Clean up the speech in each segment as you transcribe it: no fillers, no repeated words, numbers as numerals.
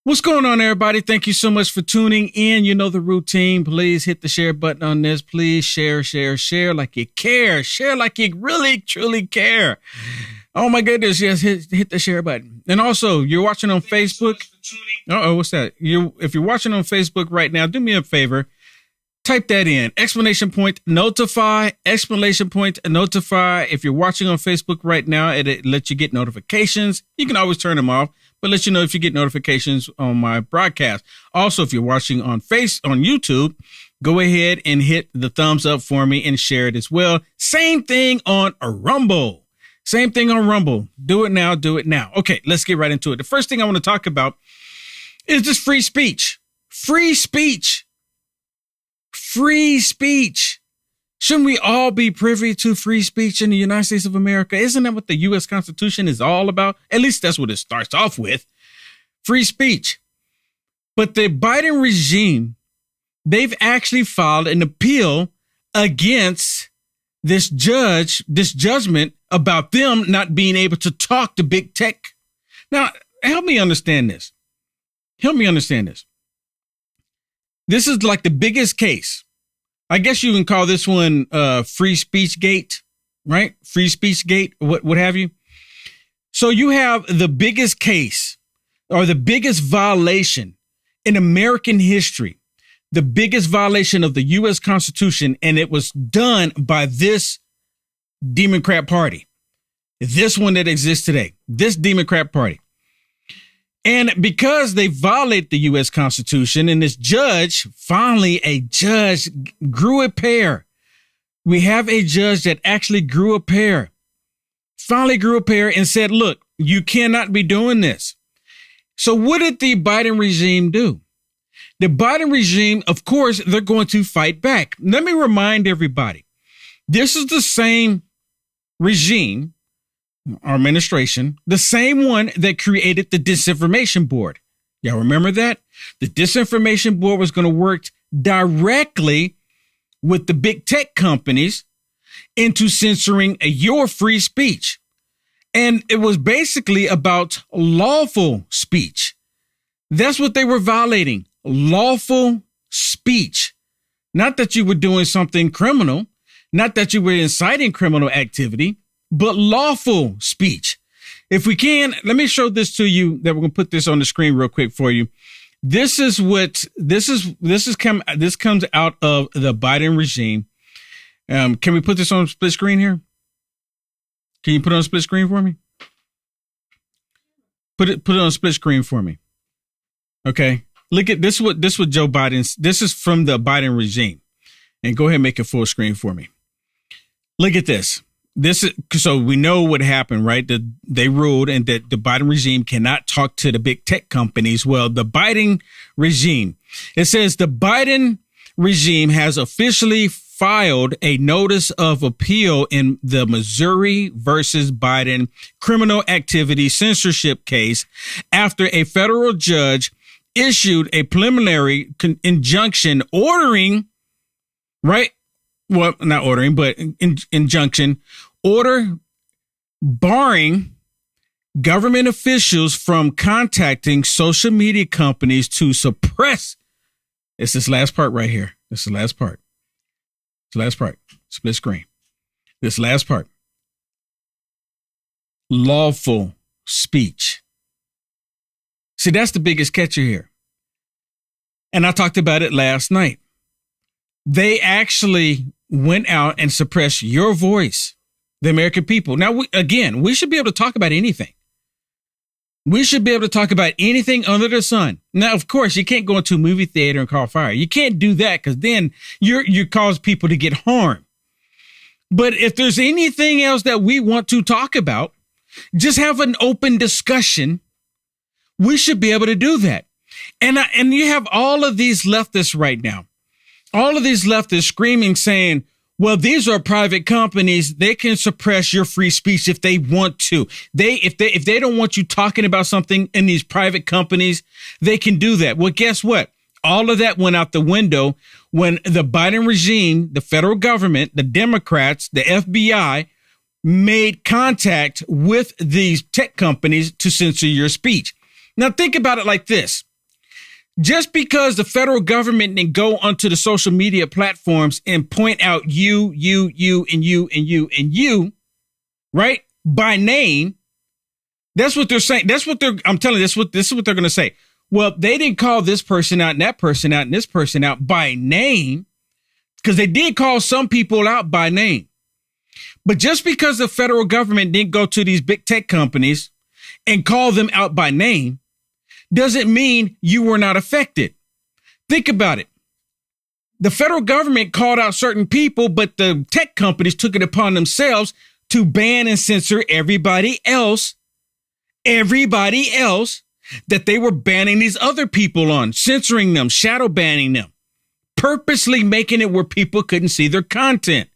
What's going on, everybody? Thank you so much for tuning in. You know the routine. Please hit the share button on this. Please share like you care. Share like you really, truly care. Oh, my goodness. Yes, hit the share button. And also, you're watching on Facebook. Uh-oh, what's that? If you're watching on Facebook right now, do me a favor. Type that in. Exclamation point, notify. Exclamation point, notify. If you're watching on Facebook right now, it lets you get notifications. You can always turn them off, but let you know if you get notifications on my broadcast. Also, if you're watching on YouTube, go ahead and hit the thumbs up for me and share it as well. Same thing on Rumble. Same thing on Rumble. Do it now. Do it now. Okay, let's get right into it. The first thing I want to talk about is just free speech. Free speech. Free speech. Shouldn't we all be privy to free speech in the United States of America? Isn't that what the U.S. Constitution is all about? At least that's what it starts off with. Free speech. But the Biden regime, they've actually filed an appeal against this judgment about them not being able to talk to big tech. Now, help me understand this. This is like the biggest case. I guess you can call this one free speech gate, right? Free speech gate, what have you. So you have the biggest case or the biggest violation in American history, the biggest violation of the U.S. Constitution, and it was done by this Democrat Party, this one that exists today, this Democrat Party. And because they violate the U.S. Constitution and this judge, finally a judge grew a pair. We have a judge that actually grew a pair, and said, look, you cannot be doing this. So what did the Biden regime do? The Biden regime, of course, they're going to fight back. Let me remind everybody, this is the same regime, our administration, the same one that created the Disinformation Board. Y'all remember that? The Disinformation Board was going to work directly with the big tech companies into censoring your free speech. And it was basically about lawful speech. That's what they were violating. Lawful speech. Not that you were doing something criminal, not that you were inciting criminal activity, but lawful speech. If we can, let me show this to you that we're going to put this on the screen real quick for you. This comes out of the Biden regime. Can we put this on split screen here? Can you put it on split screen for me? Put it on split screen for me. Okay. Look at this. This what Joe Biden's, this is from the Biden regime, and go ahead and make it full screen for me. Look at this. This is, so we know what happened, right? They ruled and that the Biden regime cannot talk to the big tech companies. Well, the Biden regime, it says the Biden regime has officially filed a notice of appeal in the Missouri versus Biden criminal activity censorship case after a federal judge issued a preliminary injunction ordering, right? Well, not ordering, but injunction order barring government officials from contacting social media companies to suppress. It's this last part right here. This is the last part. It's the last part. Split screen. This last part. Lawful speech. See, that's the biggest catcher here. And I talked about it last night. They actually went out and suppressed your voice, the American people. Now, we should be able to talk about anything. We should be able to talk about anything under the sun. Now, of course, you can't go into a movie theater and call fire. You can't do that because then you cause people to get harmed. But if there's anything else that we want to talk about, just have an open discussion. We should be able to do that. And you have all of these leftists right now. All of these leftists screaming, saying, well, these are private companies. They can suppress your free speech if they want to. If they don't want you talking about something in these private companies, they can do that. Well, guess what? All of that went out the window when the Biden regime, the federal government, the Democrats, the FBI made contact with these tech companies to censor your speech. Now, think about it like this. Just because the federal government didn't go onto the social media platforms and point out you, and you, right? By name. That's what they're saying. I'm telling you, this is what they're going to say. Well, they didn't call this person out and that person out and this person out by name, because they did call some people out by name. But just because the federal government didn't go to these big tech companies and call them out by name doesn't mean you were not affected. Think about it. The federal government called out certain people, but the tech companies took it upon themselves to ban and censor everybody else that they were banning these other people on, censoring them, shadow banning them, purposely making it where people couldn't see their content.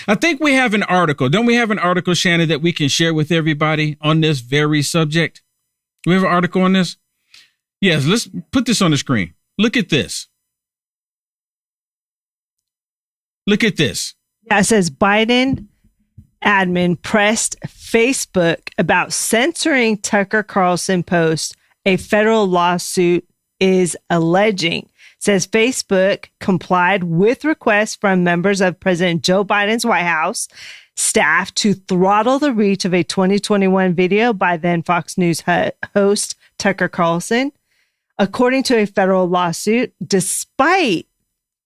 I think we have an article. Don't we have an article, Shannon, that we can share with everybody on this very subject? Do we have an article on this? Yes, let's put this on the screen. Look at this. Look at this. Yeah, it says Biden admin pressed Facebook about censoring Tucker Carlson post, a federal lawsuit is alleging. It says Facebook complied with requests from members of President Joe Biden's White House staff to throttle the reach of a 2021 video by then Fox News host Tucker Carlson. According to a federal lawsuit, despite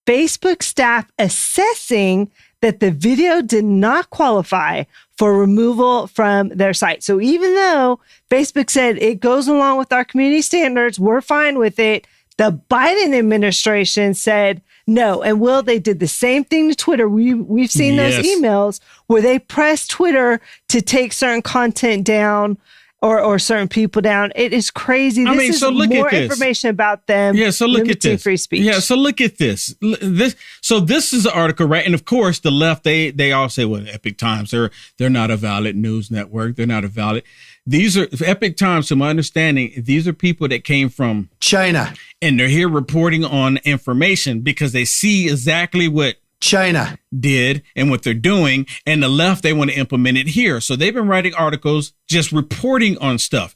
Facebook staff assessing that the video did not qualify for removal from their site. So even though Facebook said it goes along with our community standards, we're fine with it, the Biden administration said no. And Will, they did the same thing to Twitter. We've seen those emails where they press Twitter to take certain content down or certain people down. It is crazy. This is more information about them. Yeah, so look at this. Free speech. Yeah, so look at this. This is an article, right? And of course, the left, they all say, well, Epic Times, they're not a valid news network. They're not a valid. These are Epic Times, to my understanding, these are people that came from China. And they're here reporting on information because they see exactly what China did and what they're doing, and the left, they want to implement it here. So they've been writing articles, just reporting on stuff.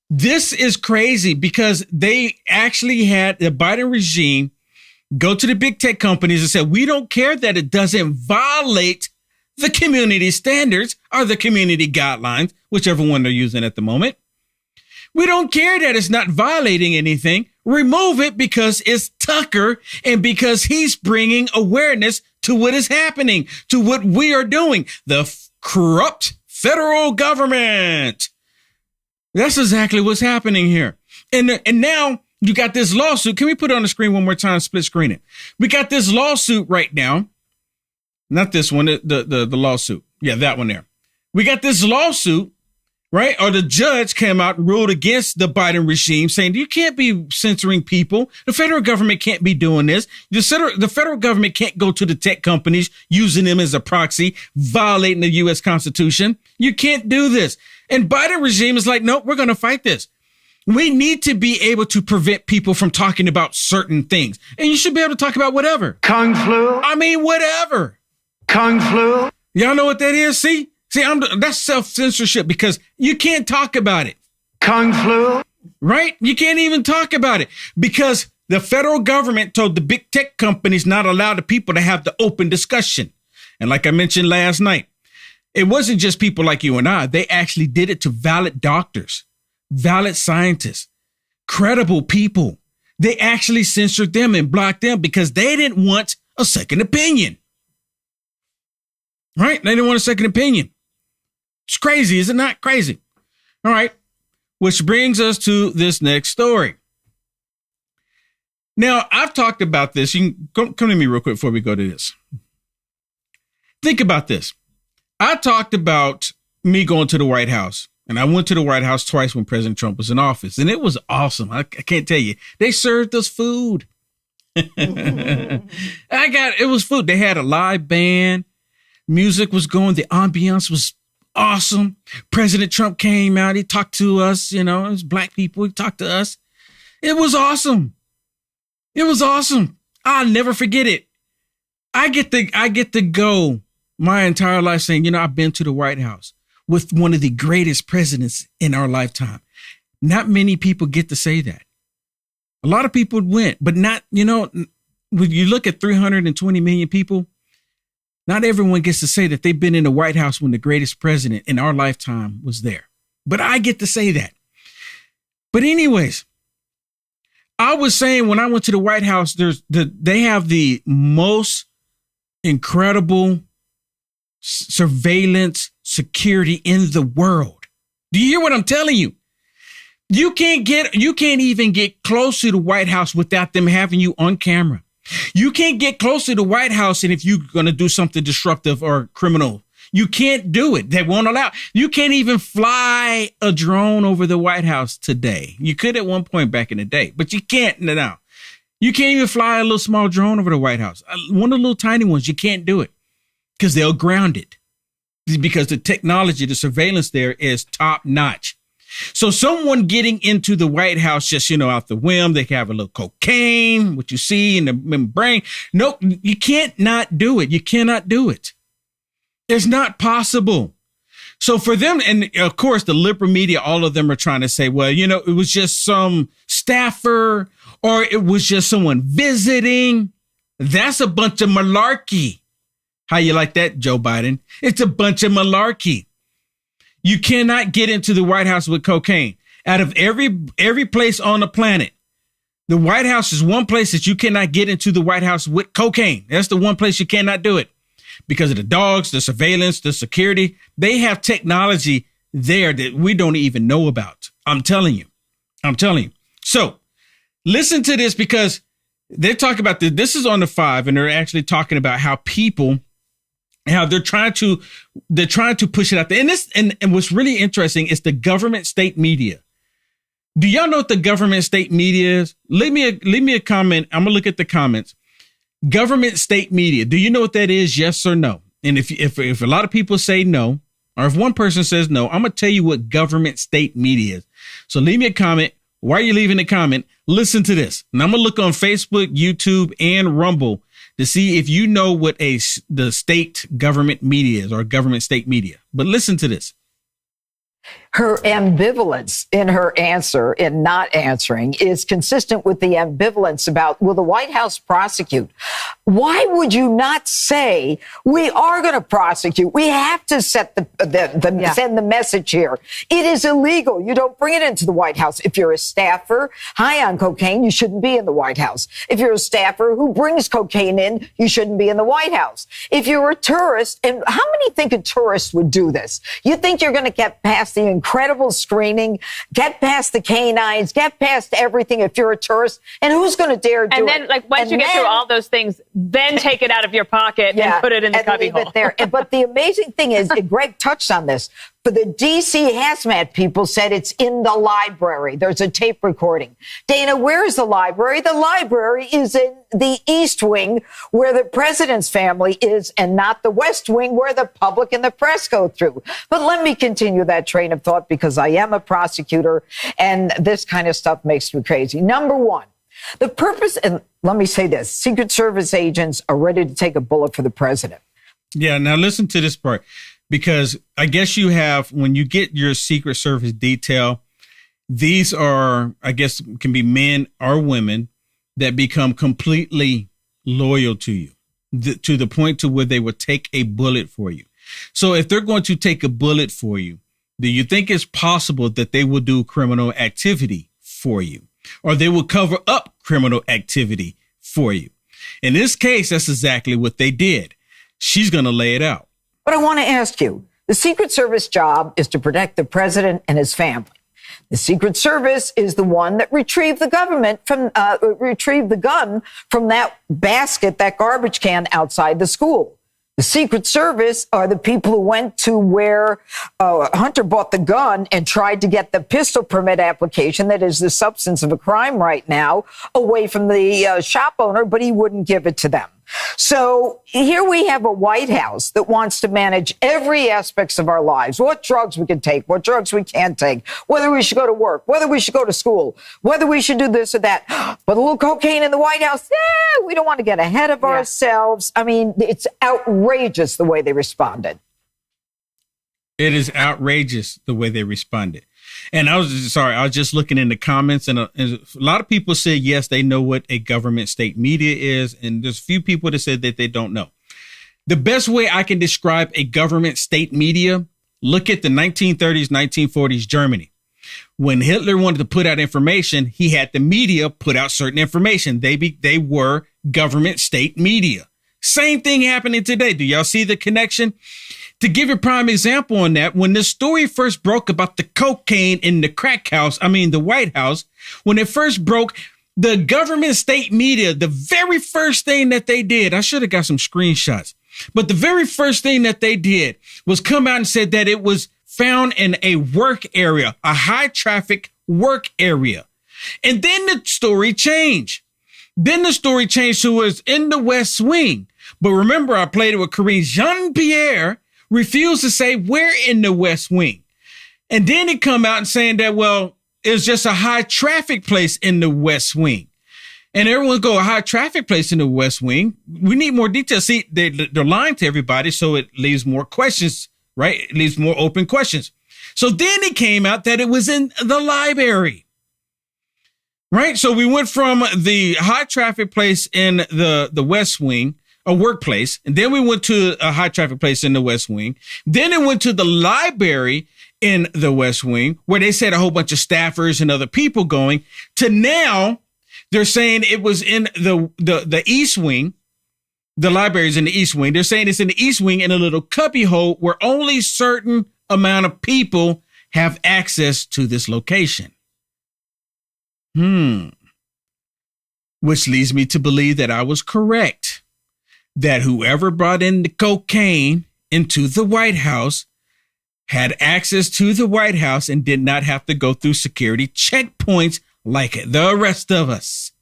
This is crazy because they actually had the Biden regime go to the big tech companies and said, we don't care that it doesn't violate the community standards or the community guidelines, whichever one they're using at the moment. We don't care that it's not violating anything. Remove it because it's Tucker and because he's bringing awareness to what is happening, to what we are doing. The corrupt federal government. That's exactly what's happening here. And now you got this lawsuit. Can we put it on the screen one more time? Split screen it. We got this lawsuit right now. Not this one, the lawsuit. Yeah, that one there. We got this lawsuit. Right? Or the judge came out and ruled against the Biden regime, saying you can't be censoring people. The federal government can't be doing this. The federal government can't go to the tech companies using them as a proxy, violating the U.S. Constitution. You can't do this. And Biden regime is like, nope, we're going to fight this. We need to be able to prevent people from talking about certain things. And you should be able to talk about whatever. Kung flu. I mean, whatever. Kung flu. Y'all know what that is? See, that's self-censorship because you can't talk about it. Kung flu. Right? You can't even talk about it because the federal government told the big tech companies not allow the people to have the open discussion. And like I mentioned last night, it wasn't just people like you and I. They actually did it to valid doctors, valid scientists, credible people. They actually censored them and blocked them because they didn't want a second opinion. Right? They didn't want a second opinion. It's crazy, is it not? Crazy. All right. Which brings us to this next story. Now, I've talked about this. You can come to me real quick before we go to this. Think about this. I talked about me going to the White House, and I went to the White House twice when President Trump was in office, and it was awesome. I can't tell you. They served us food. It was food. They had a live band. Music was going. The ambiance was awesome. President Trump came out. He talked to us. You know, it was black people. He talked to us. It was awesome. It was awesome. I'll never forget it. I get to go my entire life saying, you know, I've been to the White House with one of the greatest presidents in our lifetime. Not many people get to say that. A lot of people went, but not, when you look at 320 million people, not everyone gets to say that they've been in the White House when the greatest president in our lifetime was there. But I get to say that. But anyways, I was saying when I went to the White House, they have the most incredible surveillance security in the world. Do you hear what I'm telling you? You can't even get close to the White House without them having you on camera. You can't get close to the White House, and if you're going to do something disruptive or criminal, you can't do it. They won't allow. You can't even fly a drone over the White House today. You could at one point back in the day, but you can't now. You can't even fly a little small drone over the White House. One of the little tiny ones, you can't do it because they'll ground it because the technology, the surveillance there is top notch. So someone getting into the White House just, out the whim, they can have a little cocaine, what you see in the brain. No, you can't not do it. You cannot do it. It's not possible. So for them, and of course, the liberal media, all of them are trying to say, well, it was just some staffer or it was just someone visiting. That's a bunch of malarkey. How you like that, Joe Biden? It's a bunch of malarkey. You cannot get into the White House with cocaine. Out of every place on the planet, the White House is one place that you cannot get into the White House with cocaine. That's the one place you cannot do it because of the dogs, the surveillance, the security. They have technology there that we don't even know about. I'm telling you. So listen to this because they're talking about this is on the 5 and they're actually talking about how they're trying to push it out there. And what's really interesting is the government state media. Do y'all know what the government state media is? Leave me a comment. I'm gonna look at the comments. Government state media. Do you know what that is? Yes or no? And if a lot of people say no, or if one person says no, I'm gonna tell you what government state media is. So leave me a comment. While you're leaving a comment, listen to this. And I'm gonna look on Facebook, YouTube, and Rumble to see if you know what the state government media is or government state media. But listen to this. Her ambivalence in her answer in not answering is consistent with the ambivalence about, will the White House prosecute? Why would you not say we are going to prosecute? We have to send the message here. It is illegal. You don't bring it into the White House. If you're a staffer high on cocaine, you shouldn't be in the White House. If you're a staffer who brings cocaine in, you shouldn't be in the White House. If you're a tourist, and how many think a tourist would do this? You think you're going to get past the incredible screening, get past the canines, get past everything if you're a tourist? And who's going to dare do it? And then, once you get through all those things, then take it out of your pocket and put it in the cubbyhole. But the amazing thing is, Greg touched on this, but the D.C. hazmat people said it's in the library. There's a tape recording. Dana, where is the library? The library is in the East Wing, where the president's family is, and not the West Wing, where the public and the press go through. But let me continue that train of thought because I am a prosecutor, and this kind of stuff makes me crazy. Number one, the purpose, and let me say this, Secret Service agents are ready to take a bullet for the president. Yeah, now listen to this part, because I guess you have, when you get your Secret Service detail, these are, I guess, can be men or women that become completely loyal to you, to the point to where they will take a bullet for you. So if they're going to take a bullet for you, do you think it's possible that they will do criminal activity for you? Or they will cover up criminal activity for you? In this case, that's exactly what they did. She's going to lay it out. But I want to ask you, the Secret Service job is to protect the president and his family. The Secret Service is the one that retrieved the gun from that basket, that garbage can outside the school. The Secret Service are the people who went to where Hunter bought the gun and tried to get the pistol permit application, that is the substance of a crime right now, away from the shop owner, but he wouldn't give it to them. So here we have a White House that wants to manage every aspect of our lives, what drugs we can take, what drugs we can't take, whether we should go to work, whether we should go to school, whether we should do this or that. But a little cocaine in the White House, we don't want to get ahead of ourselves. I mean, it's outrageous the way they responded. It is outrageous the way they responded. And I was just looking in the comments, and a lot of people said, yes, they know what a government state media is. And there's a few people that said that they don't know. The best way I can describe a government state media, look at the 1930s, 1940s Germany. When Hitler wanted to put out information, he had the media put out certain information. They were government state media. Same thing happening today. Do y'all see the connection? To give a prime example on that, when the story first broke about the cocaine in the the White House, when it first broke, the government state media, the very first thing that they did, I should have got some screenshots, but the very first thing that they did was come out and said that it was found in a work area, a high traffic work area. And then the story changed. Then the story changed to it was in the West Wing. But remember, I played it with Karine Jean-Pierre refused to say where in the West Wing. And then it come out and saying that, well, it's just a high traffic place in the West Wing. And everyone go, a high traffic place in the West Wing. We need more details. See, they're lying to everybody, so it leaves more questions, right? It leaves more open questions. So then it came out that it was in the library, right? So we went from the high traffic place in the West Wing, a workplace, and then we went to a high traffic place in the West Wing. Then it went to the library in the West Wing, where they said a whole bunch of staffers and other people going, to now they're saying it was in the East Wing. The library's in the East Wing. They're saying it's in the East Wing in a little cubby hole where only certain amount of people have access to this location. Which leads me to believe that I was correct. That whoever brought in the cocaine into the White House had access to the White House and did not have to go through security checkpoints like the rest of us.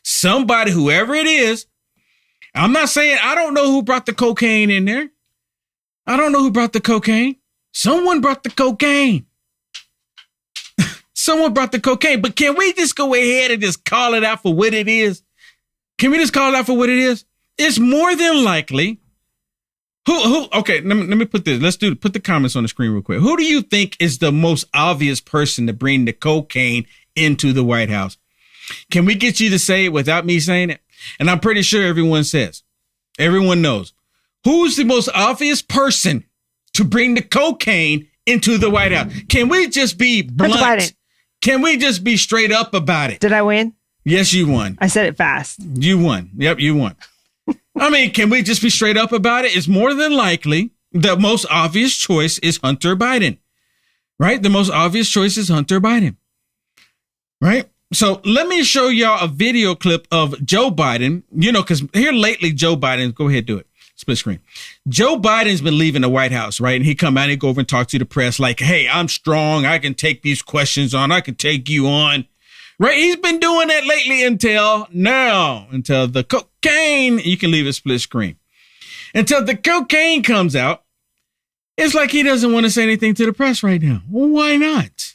Somebody, whoever it is, I'm not saying I don't know who brought the cocaine in there. I don't know who brought the cocaine. Someone brought the cocaine. Someone brought the cocaine. But can we just go ahead and just call it out for what it is? Can we just call it out for what it is? It's more than likely. Okay, let me put this. Put the comments on the screen real quick. Who do you think is the most obvious person to bring the cocaine into the White House? Can we get you to say it without me saying it? And I'm pretty sure everyone says. Everyone knows. Who's the most obvious person to bring the cocaine into the White House? Can we just be blunt? Can we just be straight up about it? Did I win? Yes, you won. I said it fast. You won. Yep, you won. I mean, can we just be straight up about it? It's more than likely the most obvious choice is Hunter Biden, right? The most obvious choice is Hunter Biden, right? So let me show y'all a video clip of Joe Biden, because here lately, Joe Biden, go ahead, do it. Split screen. Joe Biden's been leaving the White House, right? And he come out and go over and talk to the press like, hey, I'm strong. I can take these questions on. I can take you on. Right? He's been doing that lately until the cocaine, you can leave a split screen. Until the cocaine comes out, it's like he doesn't want to say anything to the press right now. Well, why not?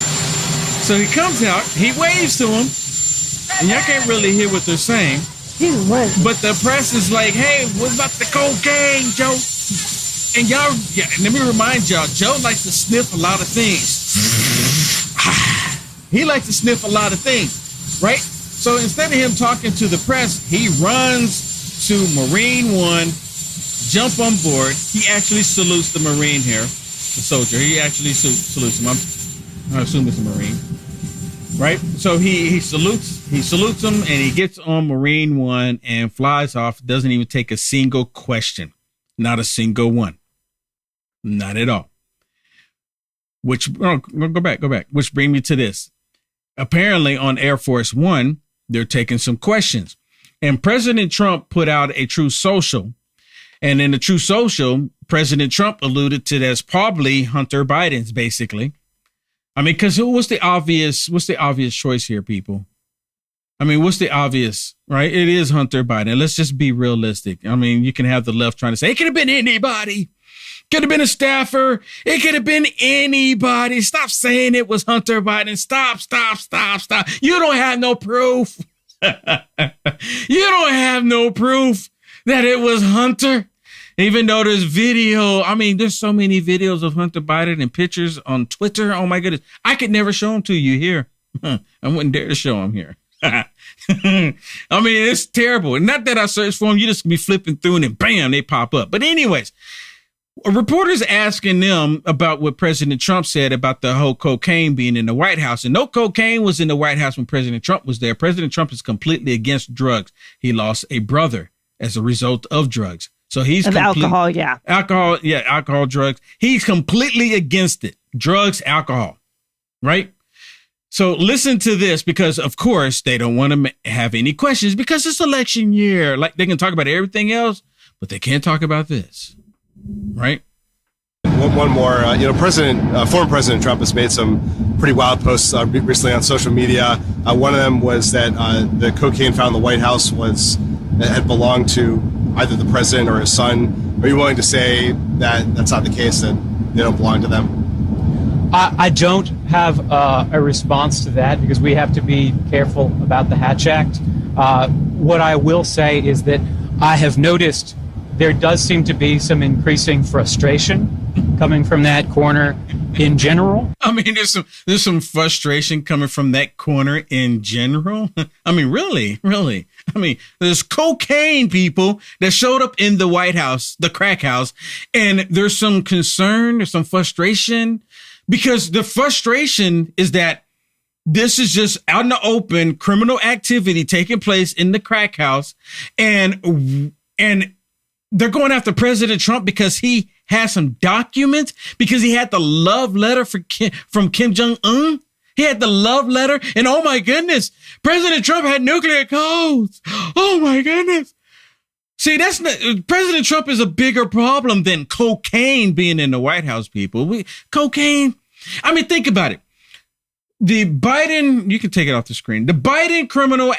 So he comes out, he waves to them, and y'all can't really hear what they're saying. But the press is like, hey, what about the cocaine, Joe? And y'all, let me remind y'all, Joe likes to sniff a lot of things. He likes to sniff a lot of things, right? So instead of him talking to the press, he runs to Marine One, jump on board. He actually salutes the Marine here, the soldier. He actually salutes him. I assume it's a Marine, right? So he salutes him, and he gets on Marine One and flies off. Doesn't even take a single question, not a single one, not at all. Go back. Which brings me to this. Apparently on Air Force One, they're taking some questions. And President Trump put out a Truth Social. And in the Truth Social, President Trump alluded to that's probably Hunter Biden's, basically. I mean, because what's the obvious choice here, people? I mean, what's the obvious, right? It is Hunter Biden. Let's just be realistic. I mean, you can have the left trying to say it could have been anybody. Could have been a staffer. It could have been anybody. Stop saying it was Hunter Biden. Stop. You don't have no proof. You don't have no proof that it was Hunter. Even though there's video, I mean, there's so many videos of Hunter Biden and pictures on Twitter. Oh my goodness. I could never show them to you here. I wouldn't dare to show them here. I mean, it's terrible. Not that I search for them. You just be flipping through and then bam, they pop up. But anyways, a reporter's asking them about what President Trump said about the whole cocaine being in the White House. And no cocaine was in the White House when President Trump was there. President Trump is completely against drugs. He lost a brother as a result of drugs. So he's alcohol, yeah. Alcohol, drugs. He's completely against it. Drugs, alcohol, right? So listen to this, because of course they don't want to have any questions because it's election year. Like, they can talk about everything else, but they can't talk about this, right? One more, former President Trump has made some pretty wild posts recently on social media. One of them was that the cocaine found in the White House had belonged to either the president or his son. Are you willing to say that that's not the case, that they don't belong to them? I don't have a response to that because we have to be careful about the Hatch Act. What I will say is that I have noticed there does seem to be some increasing frustration coming from that corner in general. I mean, there's some frustration coming from that corner in general. I mean, really. I mean, there's cocaine people that showed up in the White House, the crack house, and there's some concern, there's some frustration, because the frustration is that this is just out in the open criminal activity taking place in the crack house, and they're going after President Trump because he has some documents, because he had the love letter from Kim Jong-un. He had the love letter, and oh my goodness, President Trump had nuclear codes. Oh my goodness. See, President Trump is a bigger problem than cocaine being in the White House, people. Cocaine. I mean, think about it. The Biden, you can take it off the screen. The Biden criminal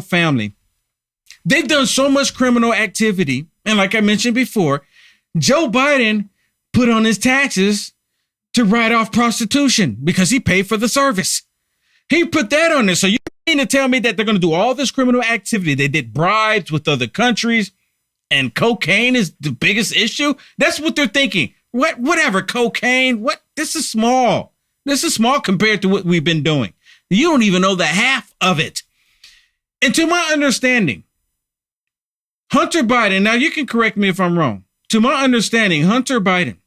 family, they've done so much criminal activity. And like I mentioned before, Joe Biden put on his taxes to write off prostitution because he paid for the service. He put that on there. So you mean to tell me that they're going to do all this criminal activity? They did bribes with other countries and cocaine is the biggest issue? That's what they're thinking. Whatever, cocaine. What? This is small. This is small compared to what we've been doing. You don't even know the half of it. And to my understanding, Hunter Biden, now you can correct me if I'm wrong. To my understanding, Hunter Biden,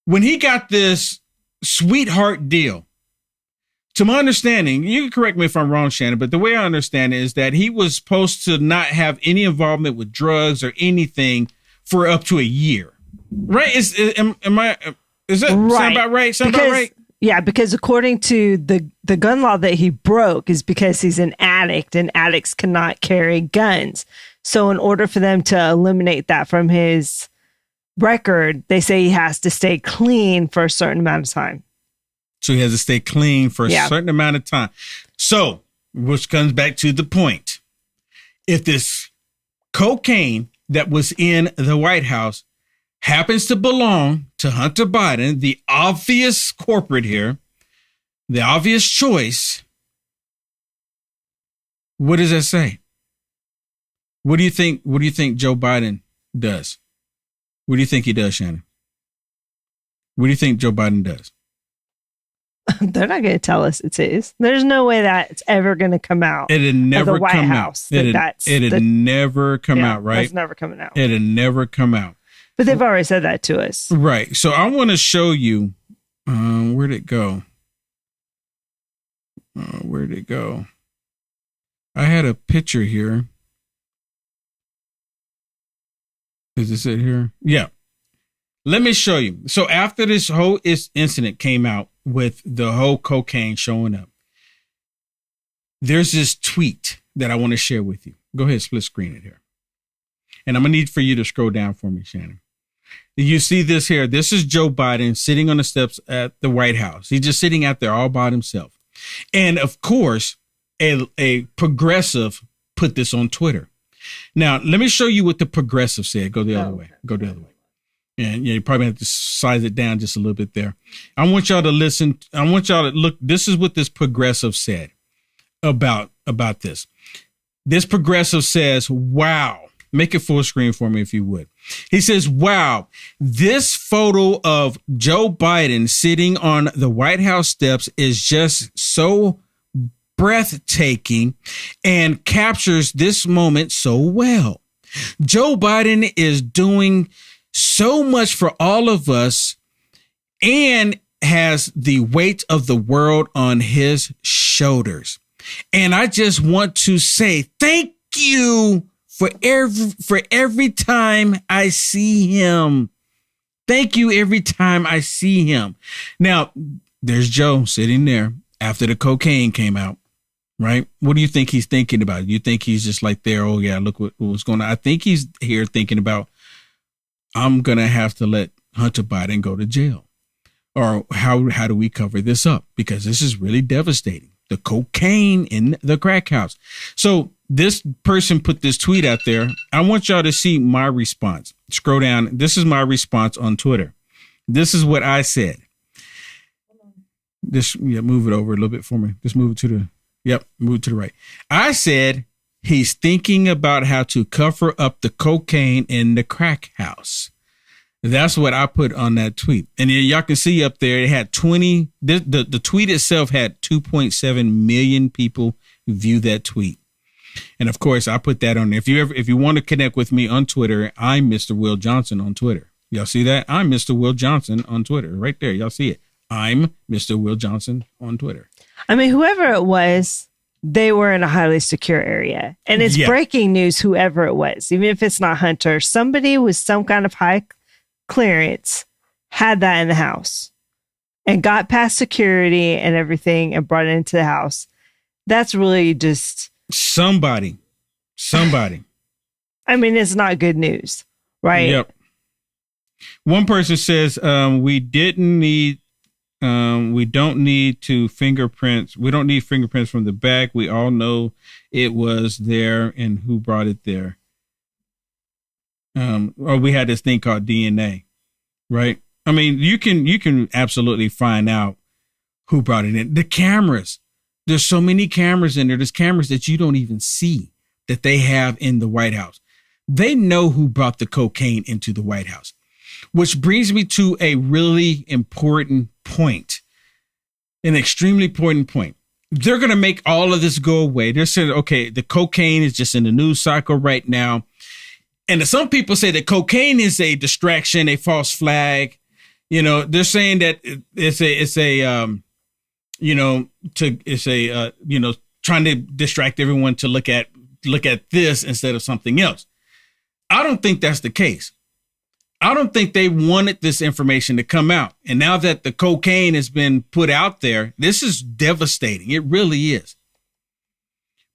when he got this sweetheart deal, to my understanding, you can correct me if I'm wrong, Shannon, but the way I understand it is that he was supposed to not have any involvement with drugs or anything for up to a year. Right? Is that right. Sound about right? Sound about right? Yeah, because according to the gun law that he broke is because he's an addict and addicts cannot carry guns. So in order for them to eliminate that from his record, they say he has to stay clean for a certain amount of time. So he has to stay clean for a certain amount of time. So, which comes back to the point. If this cocaine that was in the White House happens to belong to Hunter Biden, the obvious corporate here, the obvious choice, what does that say? What do you think Joe Biden does? What do you think he does, Shannon? What do you think Joe Biden does? They're not going to tell us it's his. There's no way that it's ever going to come out. It'd never the White come House. out. It'd never come out, right? It's never coming out. It'd never come out. But they've already said that to us. Right. So I want to show you, where'd it go? Where'd it go? I had a picture here. Is this it here? Yeah. Let me show you. So after this whole incident came out with the whole cocaine showing up, there's this tweet that I want to share with you. Go ahead, split screen it here. And I'm going to need for you to scroll down for me, Shannon. You see this here. This is Joe Biden sitting on the steps at the White House. He's just sitting out there all by himself. And of course, a progressive put this on Twitter. Now, let me show you what the progressive said. Go the other way. Go the other way. And you probably have to size it down just a little bit there. I want y'all to listen. I want y'all to look. This is what this progressive said about this. This progressive says, wow. Make it full screen for me if you would. He says, wow, this photo of Joe Biden sitting on the White House steps is just so breathtaking and captures this moment so well. Joe Biden is doing so much for all of us and has the weight of the world on his shoulders. And I just want to say thank you for every time I see him. Thank you every time I see him. Now, there's Joe sitting there after the cocaine came out, right? What do you think he's thinking about? You think he's just like there, oh yeah, look what was going on. I think he's here thinking about, I'm going to have to let Hunter Biden go to jail. Or how do we cover this up? Because this is really devastating. The cocaine in the crack house. So this person put this tweet out there. I want y'all to see my response. Scroll down. This is my response on Twitter. This is what I said. Move it over a little bit for me. Just move it to move it to the right. I said, he's thinking about how to cover up the cocaine in the crack house. That's what I put on that tweet. And then y'all can see up there, it had the tweet itself had 2.7 million people view that tweet. And of course, I put that on there. If you want to connect with me on Twitter, I'm Mr. Will Johnson on Twitter. Y'all see that? I'm Mr. Will Johnson on Twitter right there. Y'all see it. I'm Mr. Will Johnson on Twitter. I mean, whoever it was, they were in a highly secure area. And it's breaking news, whoever it was, even if it's not Hunter, somebody with some kind of high clearance had that in the house and got past security and everything and brought it into the house. That's really just somebody. I mean, it's not good news, right? Yep. One person says, we don't need fingerprints. We don't need fingerprints from the bag. We all know it was there and who brought it there. Or we had this thing called DNA, right? I mean, you can absolutely find out who brought it in. The cameras, there's so many cameras in there. There's cameras that you don't even see that they have in the White House. They know who brought the cocaine into the White House, which brings me to a really important point, an extremely important point. They're going to make all of this go away. They're saying, okay, the cocaine is just in the news cycle right now. And some people say that cocaine is a distraction, a false flag. You know, they're saying that trying to distract everyone to look at this instead of something else. I don't think that's the case. I don't think they wanted this information to come out. And now that the cocaine has been put out there, this is devastating. It really is.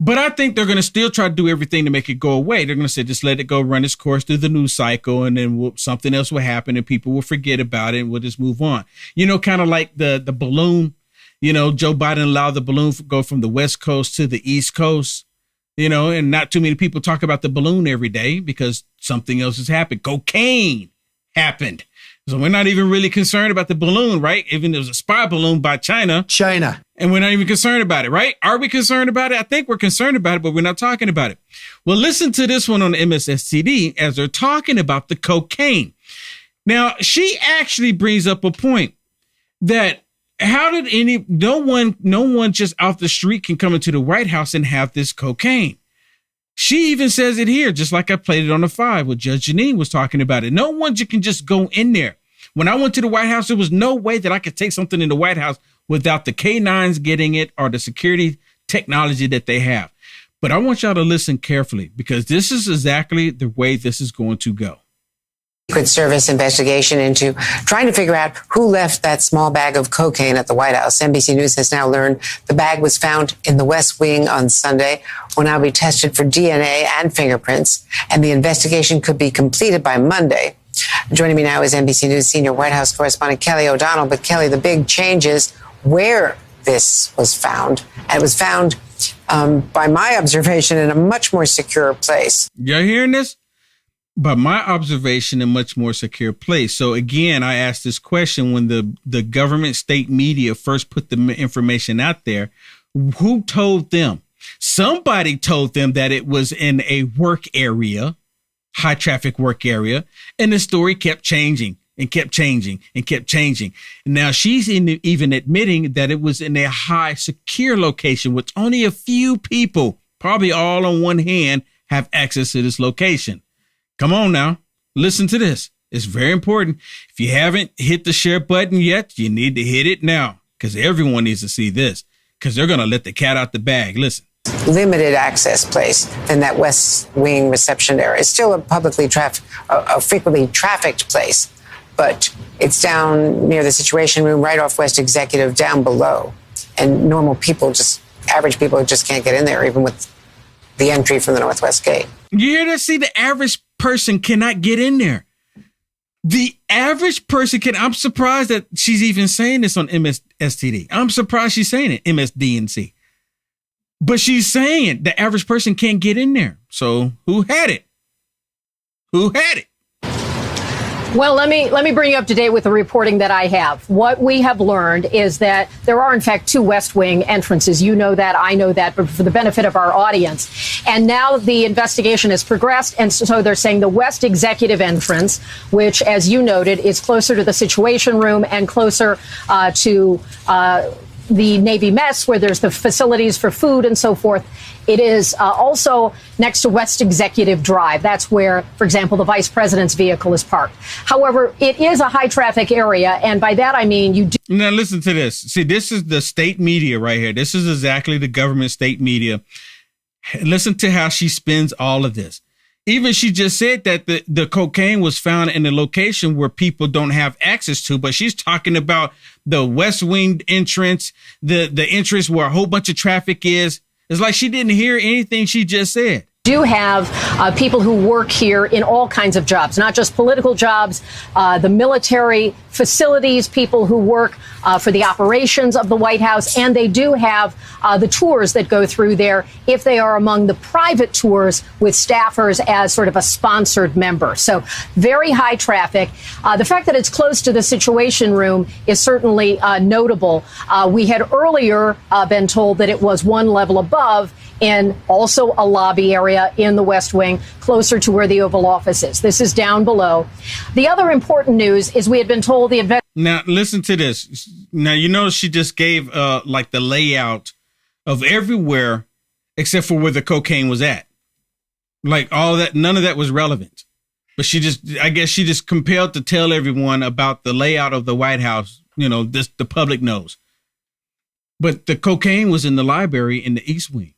But I think they're going to still try to do everything to make it go away. They're going to say, just let it go, run its course through the news cycle, and then something else will happen and people will forget about it and we'll just move on. You know, kind of like the balloon, you know, Joe Biden allowed the balloon to go from the West Coast to the East Coast, you know, and not too many people talk about the balloon every day because something else has happened. Cocaine happened. So we're not even really concerned about the balloon, right? Even there was a spy balloon by China. And we're not even concerned about it, right? Are we concerned about it? I think we're concerned about it, but we're not talking about it. Well, listen to this one on the MSSTD as they're talking about the cocaine. Now, she actually brings up a point that how did no one just off the street can come into the White House and have this cocaine. She even says it here, just like I played it on the 5 where Judge Janine was talking about it. No one can just go in there. When I went to the White House, there was no way that I could take something in the White House without the K-9s getting it or the security technology that they have. But I want y'all to listen carefully because this is exactly the way this is going to go. Secret Service investigation into trying to figure out who left that small bag of cocaine at the White House. NBC News has now learned the bag was found in the West Wing on Sunday, will now be tested for DNA and fingerprints, and the investigation could be completed by Monday. Joining me now is NBC News senior White House correspondent Kelly O'Donnell. But Kelly, the big change is where this was found. And it was found, by my observation, in a much more secure place. You're hearing this? By my observation, a much more secure place. So again, I asked this question when the government state media first put the information out there. Who told them? Somebody told them that it was in a work area, high traffic work area. And the story kept changing and kept changing and kept changing. And now she's even admitting that it was in a high secure location with only a few people, probably all on one hand, have access to this location. Come on now. Listen to this. It's very important. If you haven't hit the share button yet, you need to hit it now because everyone needs to see this because they're going to let the cat out the bag. Listen. Limited access place than that West Wing reception area. It's still a a frequently trafficked place, but it's down near the Situation Room, right off West Executive, down below. And normal people, average people just can't get in there, even with the entry from the Northwest Gate. You hear that? See, the average person cannot get in there. The average person can. I'm surprised that she's even saying this on MSTD. I'm surprised she's saying it, MSDNC. But she's saying it. The average person can't get in there. So who had it? Who had it? Well, let me bring you up to date with the reporting that I have. What we have learned is that there are, in fact, 2 West Wing entrances. You know that, I know that, but for the benefit of our audience. And now the investigation has progressed, and so they're saying the West Executive entrance, which, as you noted, is closer to the Situation Room and closer to the Navy mess, where there's the facilities for food and so forth. It is also next to West Executive Drive. That's where, for example, the vice president's vehicle is parked. However, it is a high traffic area. And by that, I mean, you do. Now, listen to this. See, this is the state media right here. This is exactly the government state media. Listen to how she spins all of this. Even she just said that the cocaine was found in a location where people don't have access to, but she's talking about the West Wing entrance, the entrance where a whole bunch of traffic is. It's like she didn't hear anything she just said. Do have people who work here in all kinds of jobs, not just political jobs, the military facilities, people who work for the operations of the White House, and they do have the tours that go through there if they are among the private tours with staffers as sort of a sponsored member. So very high traffic. The fact that it's close to the Situation Room is certainly notable. We had earlier been told that it was one level above in also a lobby area in the West Wing, closer to where the Oval Office is. This is down below. The other important news is we had been told the event. Now, listen to this. Now, you know, she just gave like the layout of everywhere except for where the cocaine was at. Like all that, none of that was relevant. But I guess she just compelled to tell everyone about the layout of the White House. You know, the public knows. But the cocaine was in the library in the East Wing.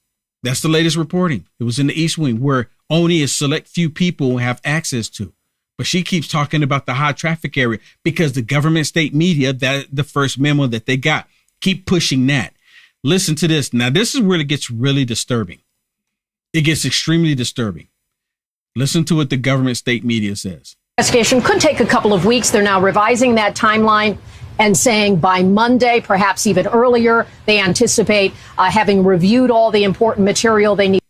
That's the latest reporting. It was in the East Wing where only a select few people have access to. But she keeps talking about the high traffic area because the government state media, that the first memo that they got, keep pushing that. Listen to this. Now, this is where it gets really disturbing. It gets extremely disturbing. Listen to what the government state media says. Investigation could take a couple of weeks. They're now revising that timeline and saying by Monday, perhaps even earlier, they anticipate having reviewed all the important material they need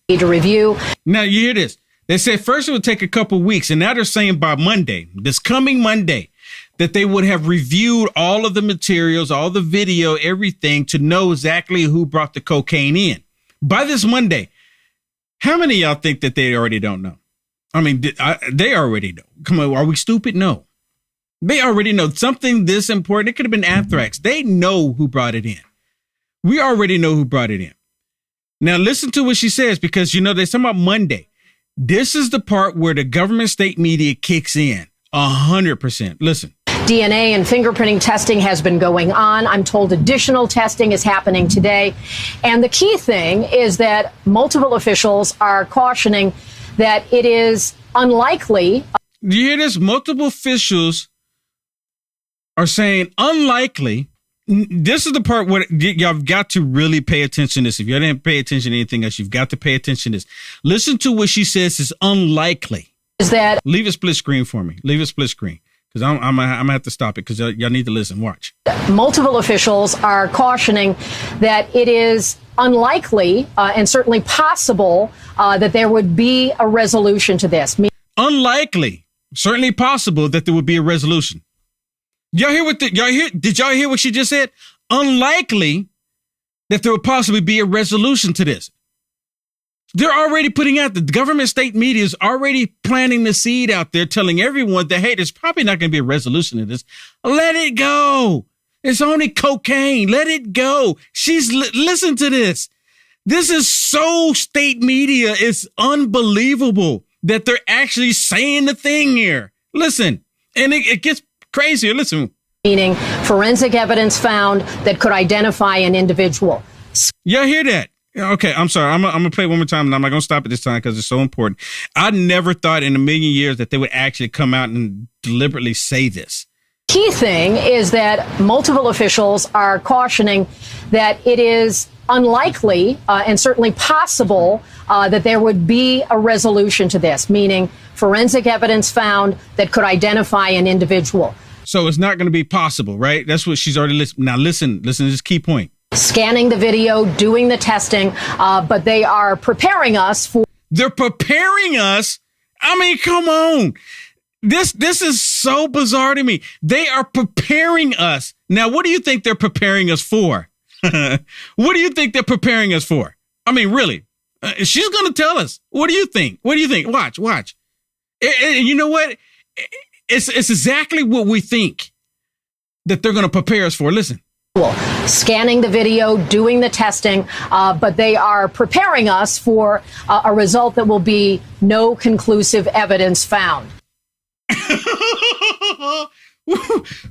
to review. Now, you hear this. They said first it would take a couple of weeks, and now they're saying by Monday, this coming Monday, that they would have reviewed all of the materials, all the video, everything to know exactly who brought the cocaine in. By this Monday, how many of y'all think that they already don't know? I mean, they already know. Come on, are we stupid? No. They already know something this important. It could have been anthrax. They know who brought it in. We already know who brought it in. Now, listen to what she says, because, you know, they're talking about Monday. This is the part where the government state media kicks in 100%. Listen. DNA and fingerprinting testing has been going on. I'm told additional testing is happening today. And the key thing is that multiple officials are cautioning that it is unlikely. Do you hear this? Multiple officials are saying unlikely. This is the part where y'all got to really pay attention to this. If you didn't pay attention to anything else, you've got to pay attention to this. Listen to what she says is unlikely. Is that leave a split screen for me? Leave a split screen because I'm gonna have to stop it because y'all need to listen. Watch. Multiple officials are cautioning that it is unlikely and certainly possible that there would be a resolution to this. Unlikely, certainly possible that there would be a resolution. Y'all hear what did y'all hear what she just said? Unlikely that there will possibly be a resolution to this. They're already putting out, the government state media is already planting the seed out there, telling everyone that, hey, there's probably not going to be a resolution to this. Let it go. It's only cocaine. Let it go. Listen to this. This is so state media. It's unbelievable that they're actually saying the thing here. Listen, and it gets crazier. Listen. Meaning forensic evidence found that could identify an individual. Y'all hear that? Okay, I'm sorry. I'm going to play it one more time, and I'm not going to stop it this time because it's so important. I never thought in a million years that they would actually come out and deliberately say this. Key thing is that multiple officials are cautioning that it is unlikely and certainly possible that there would be a resolution to this, meaning forensic evidence found that could identify an individual. So it's not going to be possible, right? That's what she's already listed. Now listen to this key point. Scanning the video, doing the testing, but they are preparing us for. They're preparing us. I mean, come on. This is so bizarre to me. They are preparing us. Now, what do you think they're preparing us for? What do you think they're preparing us for? I mean, really, she's going to tell us. What do you think? What do you think? Watch. You know what? It's exactly what we think that they're going to prepare us for. Listen. Scanning the video, doing the testing, but they are preparing us for a result that will be no conclusive evidence found.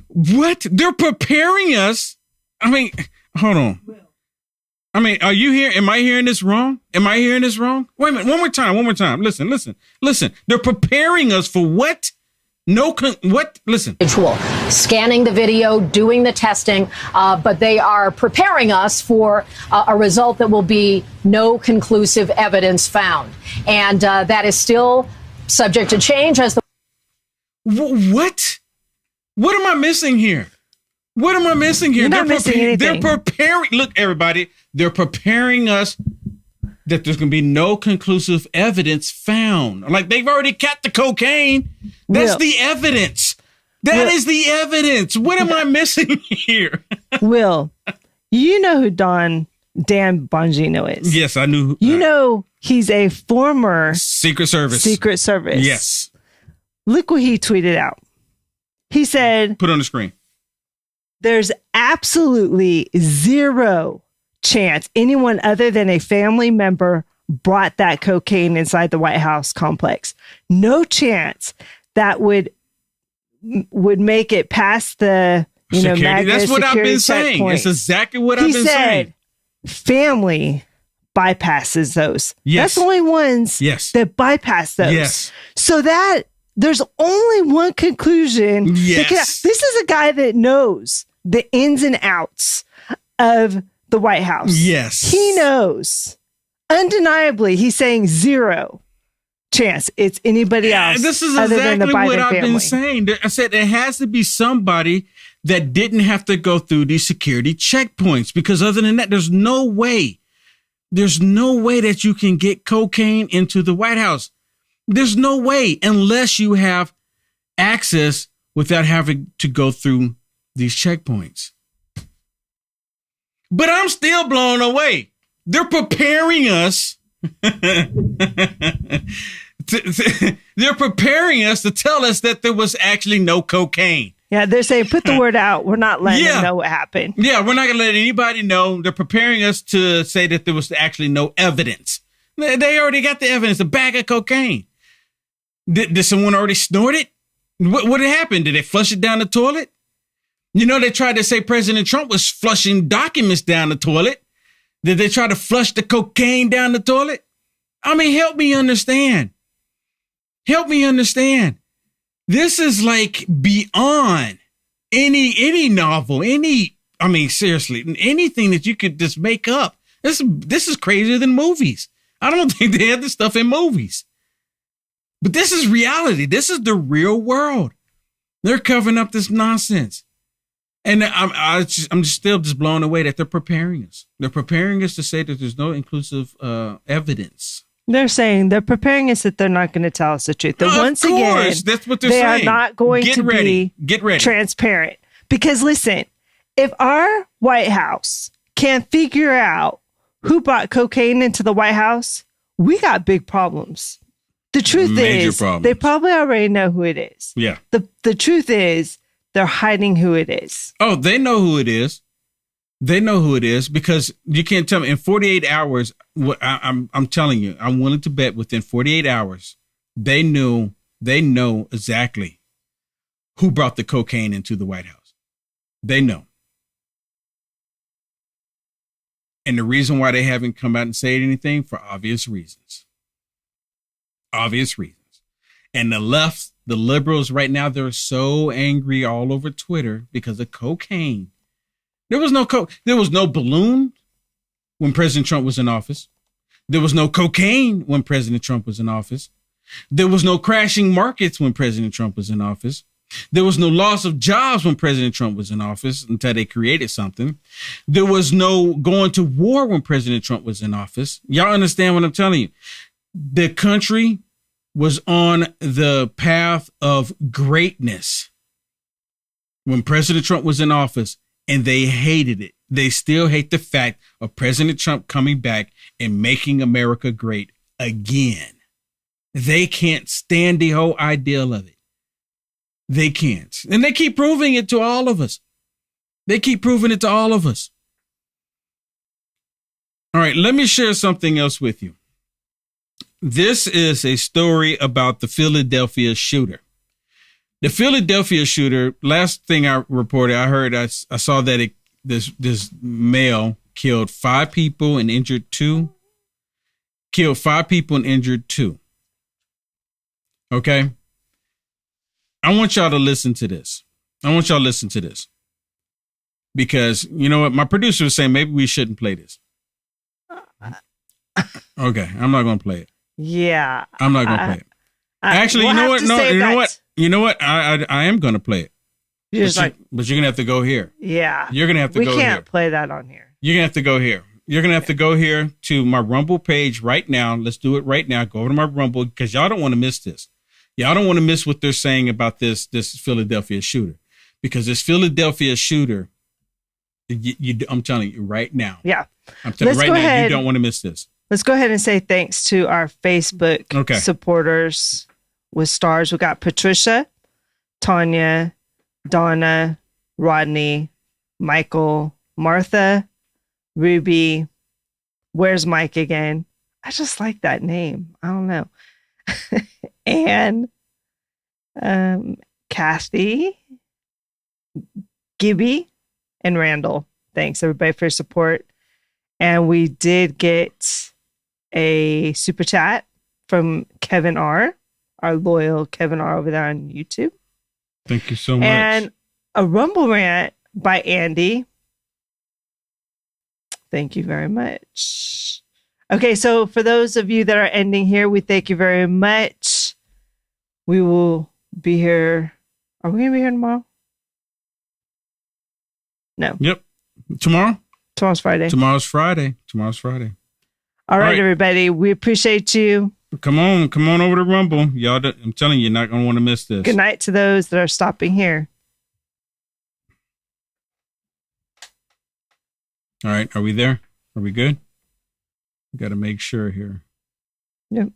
What? They're preparing us? I mean, hold on. I mean, are you here? Am I hearing this wrong? Am I hearing this wrong? Wait a minute. One more time. Listen. They're preparing us for what? What? Listen. Scanning the video, doing the testing, but they are preparing us for a result that will be no conclusive evidence found. And that is still subject to change as the. What? What am I missing here? What am I missing here? You're not missing anything. They're preparing. Look, everybody, they're preparing us that there's going to be no conclusive evidence found. Like they've already got the cocaine. That's the evidence. That is the evidence. What am I missing here? Will, you know who Dan Bongino is? Yes, I knew. You know he's a former Secret Service. Yes. Look what he tweeted out. He said, put it on the screen. There's absolutely zero chance anyone other than a family member brought that cocaine inside the White House complex. No chance that would make it past the security. That's what I've been saying. Checkpoint. It's exactly what I've been saying. Family bypasses those. Yes. That's the only ones that bypass those. Yes. So that there's only one conclusion. Yes. This is a guy that knows the ins and outs of the White House. Yes. He knows. Undeniably, he's saying zero chance it's anybody else. This is other exactly than the Biden what I've family. been saying. I said it has to be somebody that didn't have to go through these security checkpoints, because other than that, there's no way that you can get cocaine into the White House. There's no way, unless you have access without having to go through these checkpoints. But I'm still blown away. They're preparing us. They're preparing us to tell us that there was actually no cocaine. Yeah, they're saying, put the word out. We're not letting them know what happened. Yeah, we're not going to let anybody know. They're preparing us to say that there was actually no evidence. They already got the evidence, a bag of cocaine. Did someone already snort it? What happened? Did they flush it down the toilet? You know, they tried to say President Trump was flushing documents down the toilet. Did they try to flush the cocaine down the toilet? I mean, help me understand. Help me understand. This is like beyond any novel, seriously, anything that you could just make up. This is crazier than movies. I don't think they had this stuff in movies. But this is reality. This is the real world. They're covering up this nonsense. And I'm still blown away that they're preparing us. They're preparing us to say that there's no inclusive evidence. They're saying they're preparing us that they're not going to tell us the truth. That once again, that's what they're they saying. are not going to be Get ready. transparent. Because listen, if our White House can't figure out who brought cocaine into the White House, we got big problems. The truth Major is, problems. they probably already know who it is. Yeah. The truth is, they're hiding who it is. Oh, they know who it is. They know who it is because you can't tell me in 48 hours. I'm telling you, I'm willing to bet within 48 hours, they know exactly who brought the cocaine into the White House. They know. And the reason why they haven't come out and said anything, for obvious reasons. Obvious reasons. And the left, the liberals right now, they're so angry all over Twitter because of cocaine. There was no balloon when President Trump was in office. There was no cocaine when President Trump was in office. There was no crashing markets when President Trump was in office. There was no loss of jobs when President Trump was in office until they created something. There was no going to war when President Trump was in office. Y'all understand what I'm telling you? The country was on the path of greatness when President Trump was in office, and they hated it. They still hate the fact of President Trump coming back and making America great again. They can't stand the whole ideal of it. They can't. And they keep proving it to all of us. They keep proving it to all of us. All right, let me share something else with you. This is a story about the Philadelphia shooter. The Philadelphia shooter, last thing I reported, I saw that this male killed 5 people and injured 2. Killed 5 people and injured 2. Okay? I want y'all to listen to this. Because, you know what? My producer was saying maybe we shouldn't play this. Okay, I'm not going to play it. Yeah. I'm not going to play it. Actually, we'll you know what? No, you know that. what? You know what? I am going to play it. But you're going to have to go here. Yeah. You're going to have to go here. We can't play that on here. You're going to have to go here. You're going to have to go here to my Rumble page right now. Let's do it right now. Go over to my Rumble because y'all don't want to miss this. Y'all don't want to miss what they're saying about this Philadelphia shooter, because this Philadelphia shooter, I'm telling you right now. Yeah. I'm telling you right now, you don't want to miss this. Let's go ahead and say thanks to our Facebook supporters with stars. We got Patricia, Tanya, Donna, Rodney, Michael, Martha, Ruby. Where's Mike again? I just like that name. I don't know. And Kathy, Gibby, and Randall. Thanks everybody for your support. And we did get a super chat from Kevin R, our loyal Kevin R over there on YouTube. Thank you so much. And a Rumble rant by Andy. Thank you very much. Okay, so for those of you that are ending here, we thank you very much. We will be here. Are we going to be here tomorrow? No. Yep. Tomorrow? Tomorrow's Friday. Tomorrow's Friday. All right, everybody. We appreciate you. Come on over to Rumble. Y'all, I'm telling you, you're not going to want to miss this. Good night to those that are stopping here. All right. Are we there? Are we good? Got to make sure here. Yep.